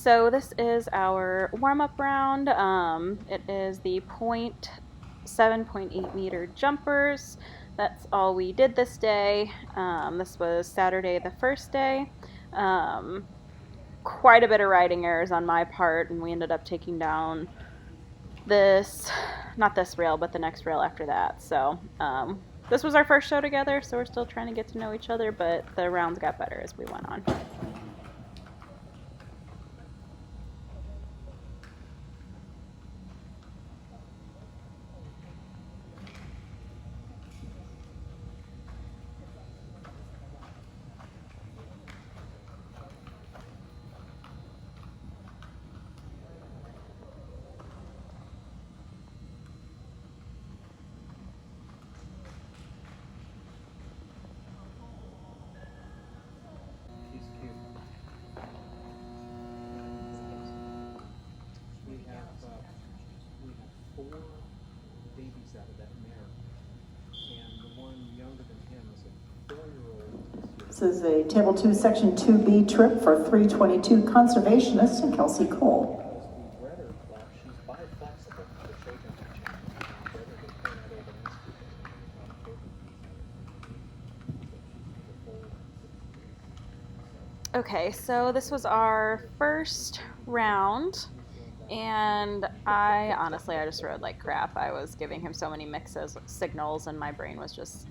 So this is our warm-up round. It is the 7.8 meter jumpers. That's all we did this day. This was Saturday, the first day. Quite a bit of riding errors on my part, and we ended up taking down not this rail, but the next rail after that. So this was our first show together, so we're still trying to get to know each other, but the rounds got better as we went on. This is a Table 2, Section 2B trip for 322 conservationist and Kelsey Cole. Okay, so this was our first round, and I just rode like crap. I was giving him so many mixed signals, and my brain was just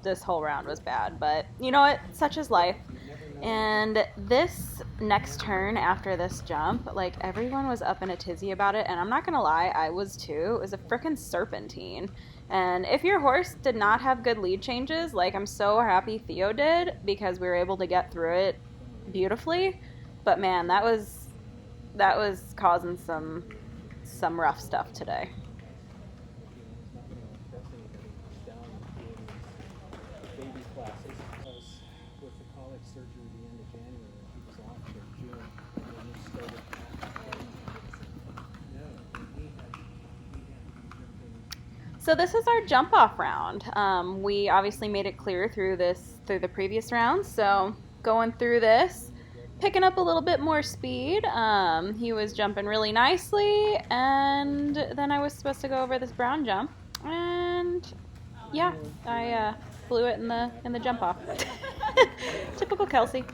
this whole round was bad, but you know what? Such is life. And this next turn after this jump, like everyone was up in a tizzy about it, and I'm not gonna lie, I was too. It was a frickin' serpentine. And if your horse did not have good lead changes, like I'm so happy Theo did, because we were able to get through it beautifully. But man, that was causing some rough stuff today. So this is our jump off round. We obviously made it clear through the previous rounds. So going through this, picking up a little bit more speed. He was jumping really nicely, and then I was supposed to go over this brown jump, and yeah, I blew it in the jump off. Typical Kelsey.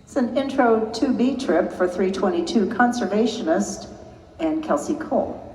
It's an Intro 2B trip for 322 conservationist and Kelsey Cole.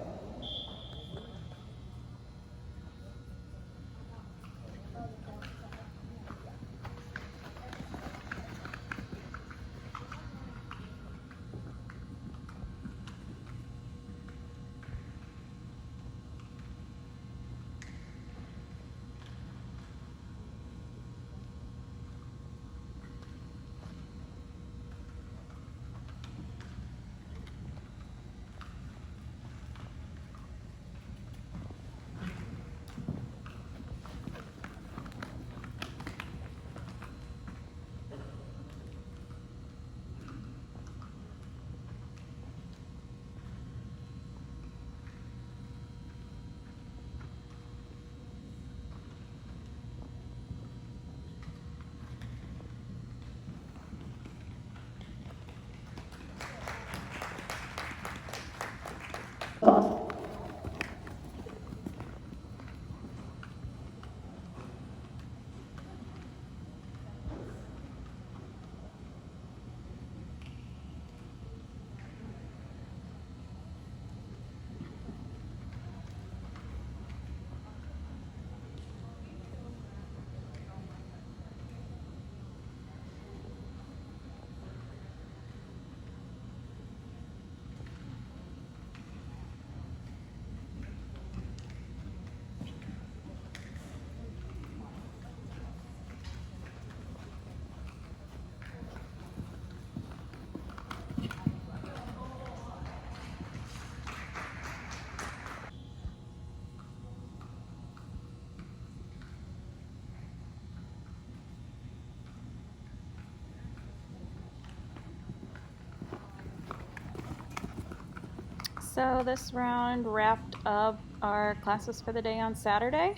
So this round wrapped up our classes for the day on Saturday.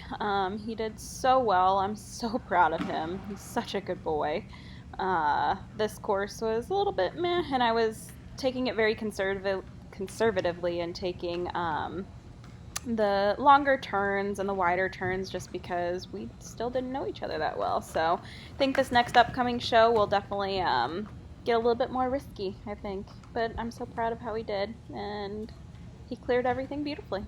He did so well. I'm so proud of him. He's such a good boy. This course was a little bit meh, and I was taking it very conservatively and taking the longer turns and the wider turns just because we still didn't know each other that well. So I think this next upcoming show will definitely get a little bit more risky, I think. But I'm so proud of how he did, and he cleared everything beautifully.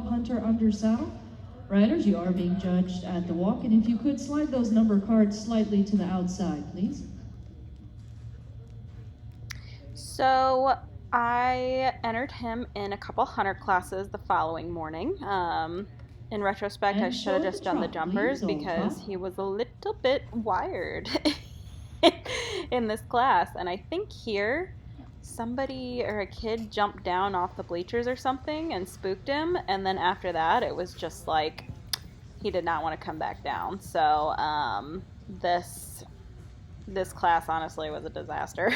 Hunter under saddle. Riders, you are being judged at the walk, and if you could slide those number cards slightly to the outside, please. So I entered him in a couple hunter classes the following morning. In retrospect, I And should have show just the done the trot, jumpers please, old because top. he was a little bit wired in this class. And I think here somebody or a kid jumped down off the bleachers or something and spooked him. And then after that, it was just like he did not want to come back down. So this class honestly was a disaster.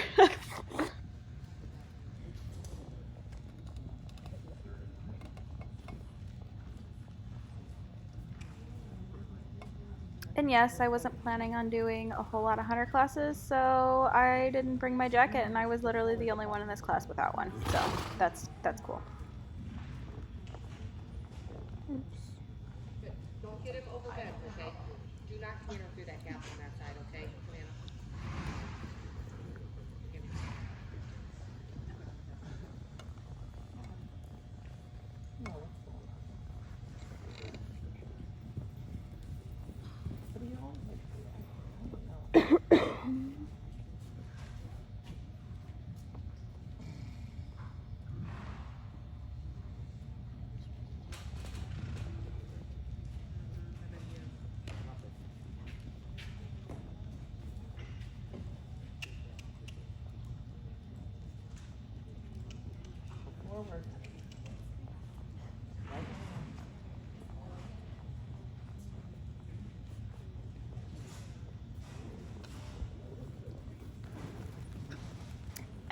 And yes, I wasn't planning on doing a whole lot of hunter classes, so I didn't bring my jacket, and I was literally the only one in this class without one. So that's cool. Good. Don't get him over bed, okay? Do not clear him through that gap on that side, okay? Savannah? Forward.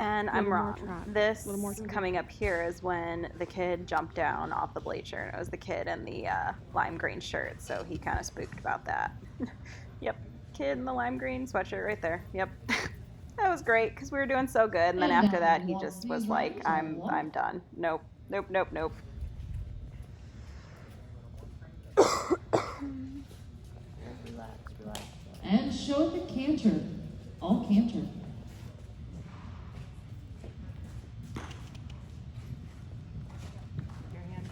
And I'm Little more wrong. trot. This Little more trot. coming up here is when the kid jumped down off the bleacher, and it was the kid in the lime green shirt, so he kind of spooked about that. Yep, kid in the lime green sweatshirt right there. Yep. That was great because we were doing so good, and then And after now that he walk just these was like, riders on I'm walk. done. Nope. Nope, nope, nope. And show the canter. All canter. Your hand.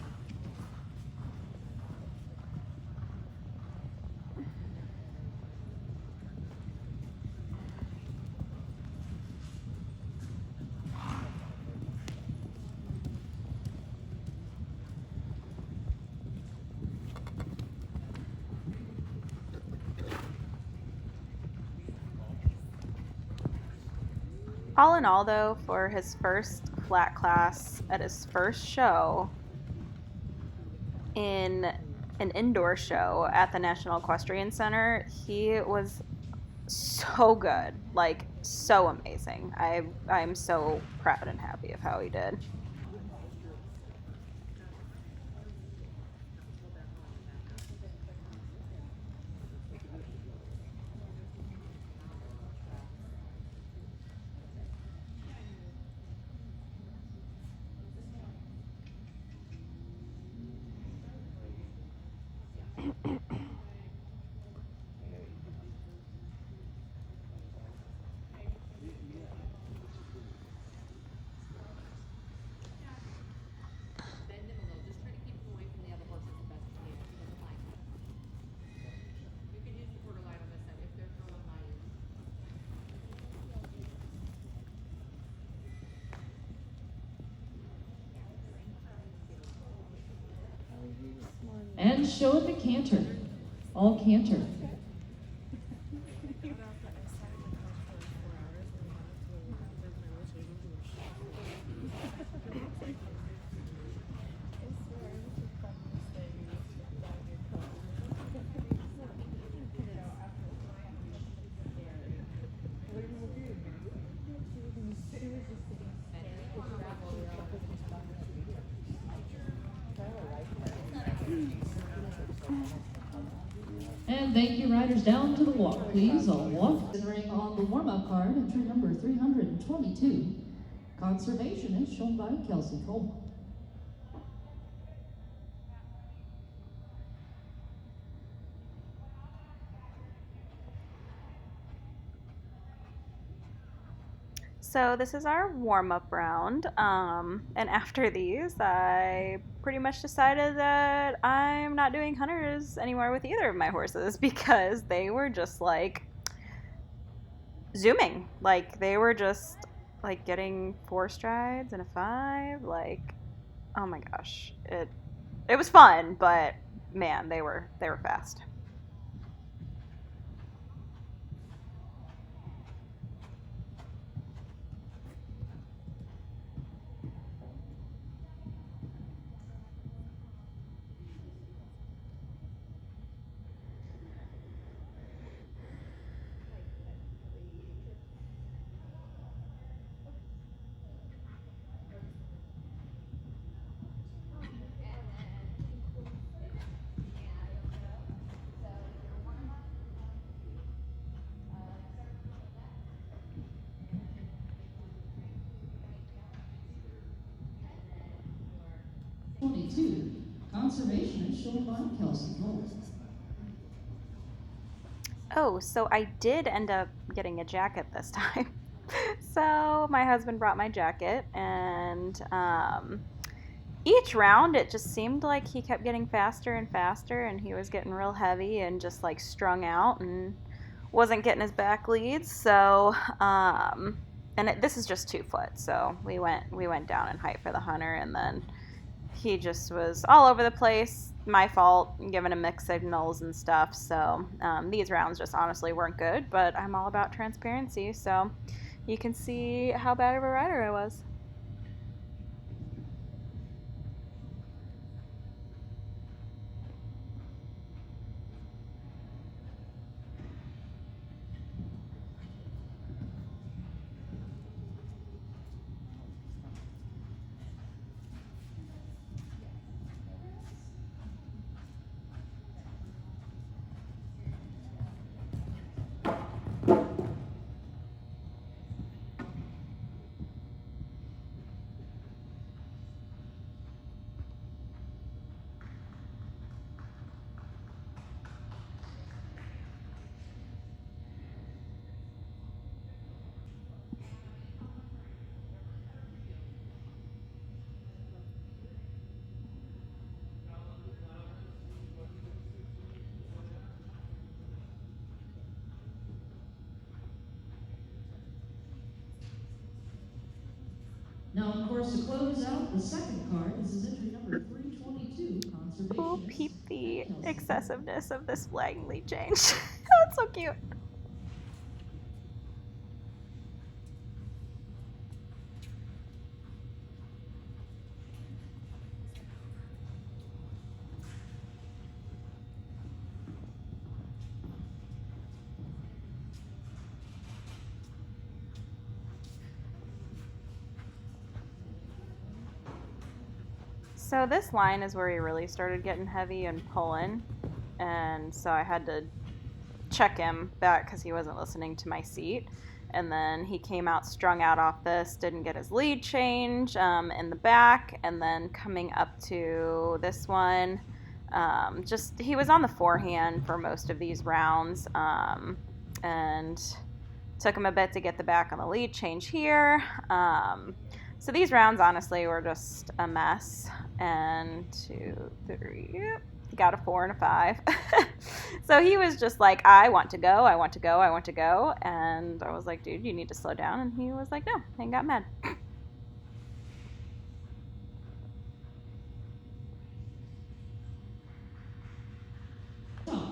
All in all, though, for his first flat class at his first show in an indoor show at the National Equestrian Center, he was so good, like so amazing. I'm so proud and happy of how he did. Bend him a little. Just try to keep him away from the other horses as best you can. That's fine. You can use the quarter line on this side if they're throwing by you. And show the canter. All canter. And thank you, riders. Down to the walk, please. All walk. Centering on the warm-up card, entry number 322. Conservation is shown by Kelsey Cole. So this is our warm-up round, and after these, I pretty much decided that I'm not doing hunters anymore with either of my horses because they were just like zooming. Like they were just like getting 4 strides and a 5. Like, oh my gosh, it was fun, but man, they were fast. Conservation is shown by Kelsey Cole. Oh, so I did end up getting a jacket this time. So my husband brought my jacket, and each round it just seemed like he kept getting faster and faster, and he was getting real heavy and just like strung out and wasn't getting his back leads. So this is just 2 foot, so we went down in height for the hunter, and then he just was all over the place. My fault, giving him mixed signals and stuff. So these rounds just honestly weren't good, but I'm all about transparency, so you can see how bad of a rider I was. Now, of course, to close out the second card, this is entry number 322, Conservation. Oh, peep the excessiveness of this flagging lead change. That's so cute. So this line is where he really started getting heavy and pulling, and so I had to check him back because he wasn't listening to my seat. And then he came out strung out off this, didn't get his lead change in the back, and then coming up to this one, he was on the forehand for most of these rounds, and took him a bit to get the back on the lead change here. So these rounds honestly were just a mess. And 2, 3, yep, got a 4 and a 5. So he was just like, I want to go. And I was like, dude, you need to slow down. And he was like, no, and got mad.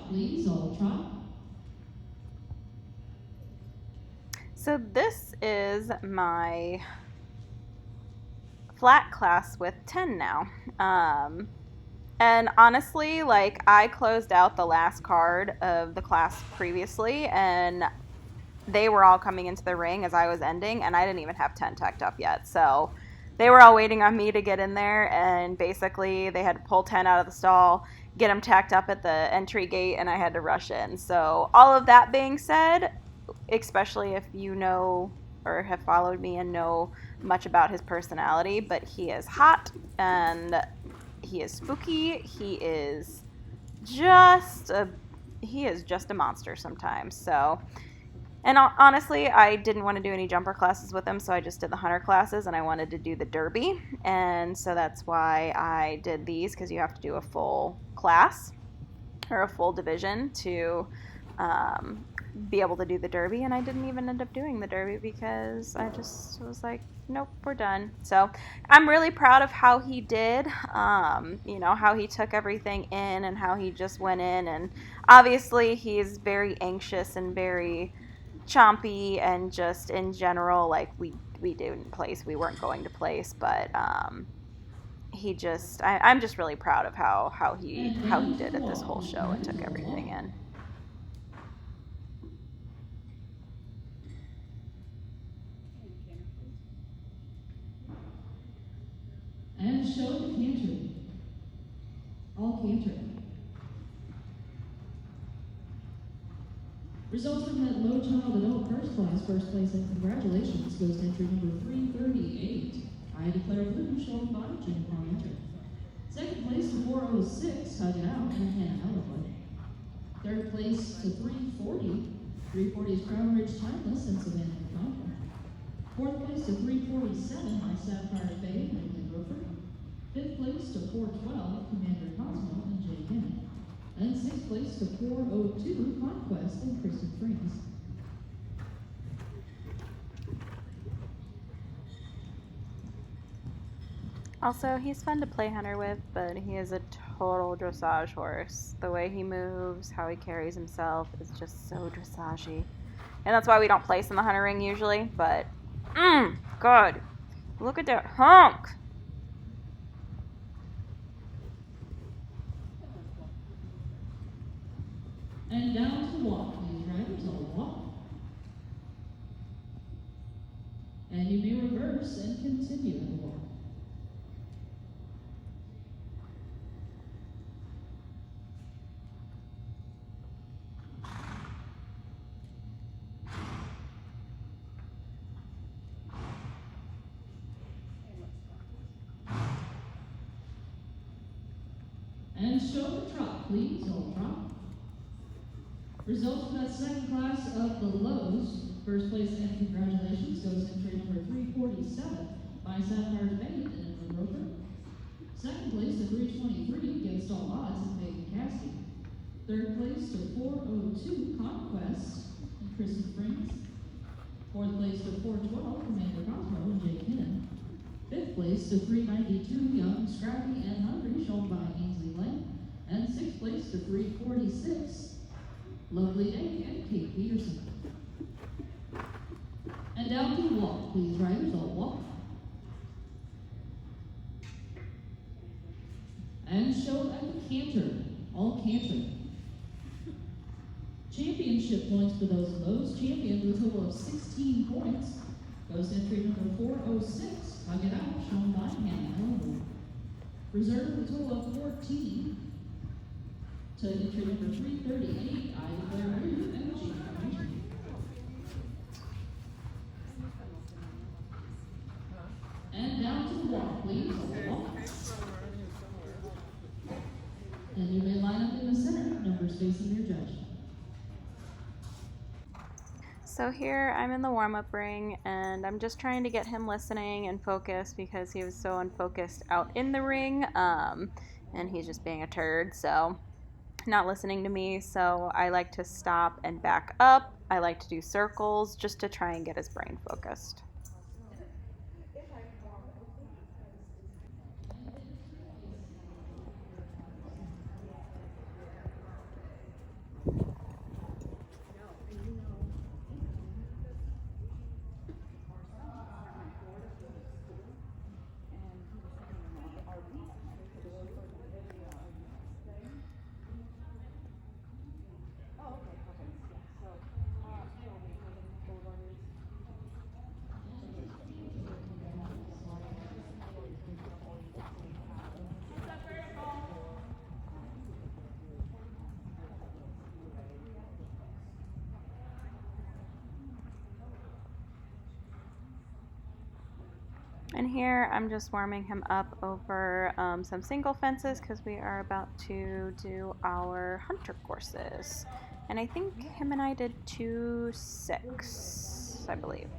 Please, all trot. So this is my flat class with 10 now. And honestly, like, I closed out the last card of the class previously, and they were all coming into the ring as I was ending, and I didn't even have 10 tacked up yet. So they were all waiting on me to get in there, and basically they had to pull 10 out of the stall, get him tacked up at the entry gate, and I had to rush in. So all of that being said, especially if you know or have followed me and know much about his personality, but he is hot and he is spooky. He is just a monster sometimes. So, and honestly, I didn't want to do any jumper classes with him, so I just did the hunter classes, and I wanted to do the derby, and so that's why I did these, because you have to do a full class or a full division to be able to do the derby, and I didn't even end up doing the derby because I just was like, nope, we're done. So I'm really proud of how he did, how he took everything in and how he just went in, and obviously he's very anxious and very chompy, and just in general, like we didn't place, we weren't going to place, but I'm just really proud of how he did at this whole show and took everything in. And show the canter. All canter. Results from that low child adult first place, and congratulations goes to entry number 338. I declare blue, shown by Jim Parmenter. Second place to 406, Hug It Out, and Hannah Ellerwood. Third place to 340. 340 is Crown Ridge Timeless and Savannah Contra. Fourth place to 347 by Sapphire Bay and Nick Roper. Fifth place to 412, Commander Cosmo and Jay Bennett. And sixth place to 402, Conquest and Kristen Frings. Also, he's fun to play hunter with, but he is a total dressage horse. The way he moves, how he carries himself is just so dressagey. And that's why we don't place in the hunter ring usually, but God, look at that hunk. And down to the walk, please, riders, all walk. And you may reverse and continue in the walk. And show the trot, please, all trot. Results from that second class of the lows. First place and congratulations goes to entry number 347 by Sapphire Bay and Edward Roper. Second place to 323 against all odds and Megan Caskey. Third place to 402 Conquest and Kristen Frings. Fourth place to 412 Commander Cosmo and Jay Kinnan. Fifth place to 392 Young, Scrappy, and Hungry, shown by Ainsley Lane. And sixth place to 346 Lovely Day and Kate Peterson. And down to the walk, please, riders, all walk. And show at the canter, all canter. Championship points for those lows. Champion with a total of 16 points. Goes to entry number 406, Hug It Out, shown by Hannah Ellenwood. Reserve with a total of 14. To entry number 338, I declare blue and G. And down to the walk, please. Walk. And you may line up in the center, numbers facing your judge. So here I'm in the warm-up ring, and I'm just trying to get him listening and focused because he was so unfocused out in the ring, and he's just being a turd, so not listening to me. So I like to stop and back up. I like to do circles just to try and get his brain focused. And here I'm just warming him up over some single fences because we are about to do our hunter courses. And I think him and I did 2-6, I believe.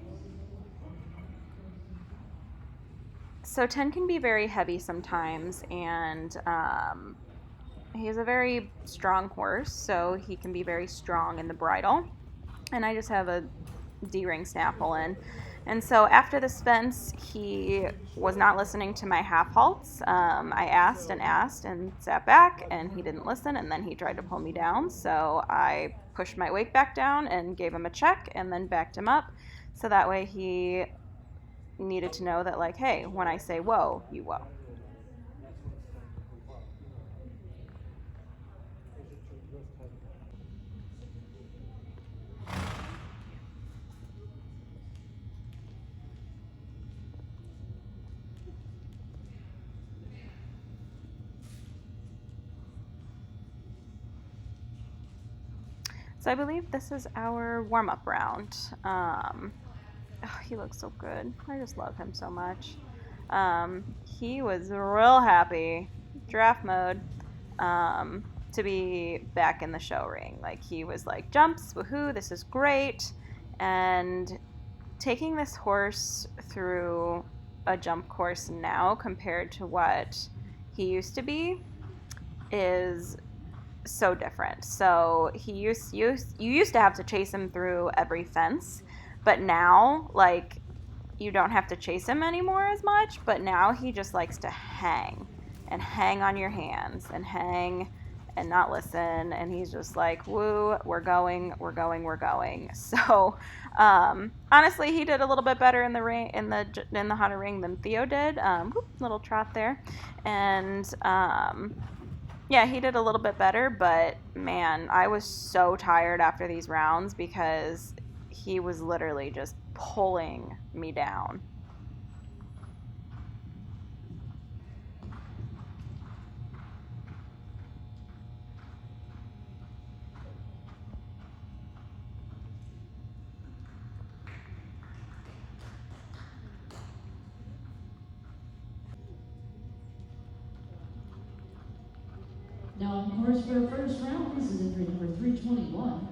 So 10 can be very heavy sometimes, and he's a very strong horse, so he can be very strong in the bridle. And I just have a D-ring snaffle in. And so after this fence, he was not listening to my half halts. I asked and sat back, and he didn't listen, and then he tried to pull me down. So I pushed my weight back down and gave him a check and then backed him up. So that way he needed to know that, like, hey, when I say whoa, you whoa. So I believe this is our warm-up round. Oh, he looks so good. I just love him so much. He was real happy, draft mode, to be back in the show ring. Like, he was like, jumps, woohoo, this is great. And taking this horse through a jump course now compared to what he used to be is so different. So you used to have to chase him through every fence, but now, like, you don't have to chase him anymore as much, but now he just likes to hang on your hands and hang and not listen, and he's just like, woo, we're going. So honestly, he did a little bit better in the ring, in the hunter ring than Theo did. Little trot there. And yeah, he did a little bit better, but man, I was so tired after these rounds because he was literally just pulling me down. Now, of course, for our first round, this is entry number 321.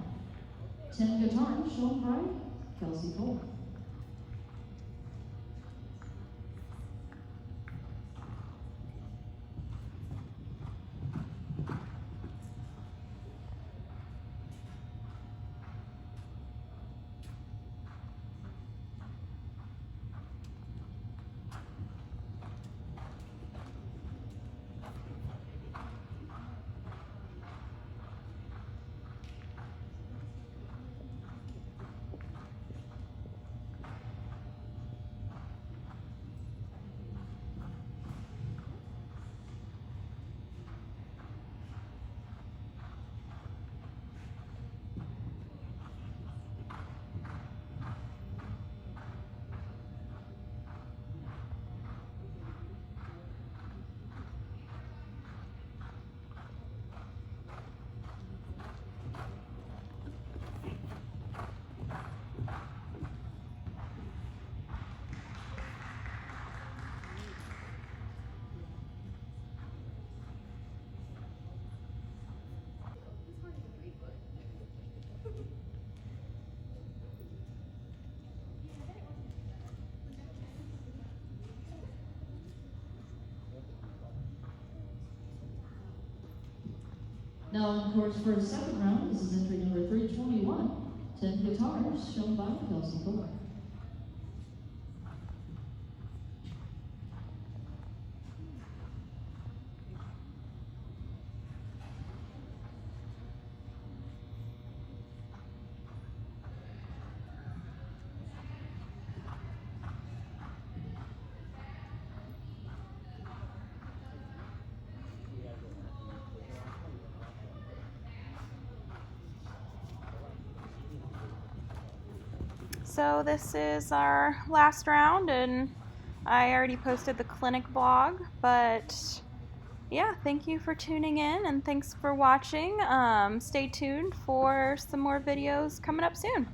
10 guitars, shown by Kelsey Cole. Now, of course, for the second round, this is entry number 321. 10 guitars, shown by Kelsey Cole. So this is our last round, and I already posted the clinic blog, but yeah, thank you for tuning in, and thanks for watching. Stay tuned for some more videos coming up soon.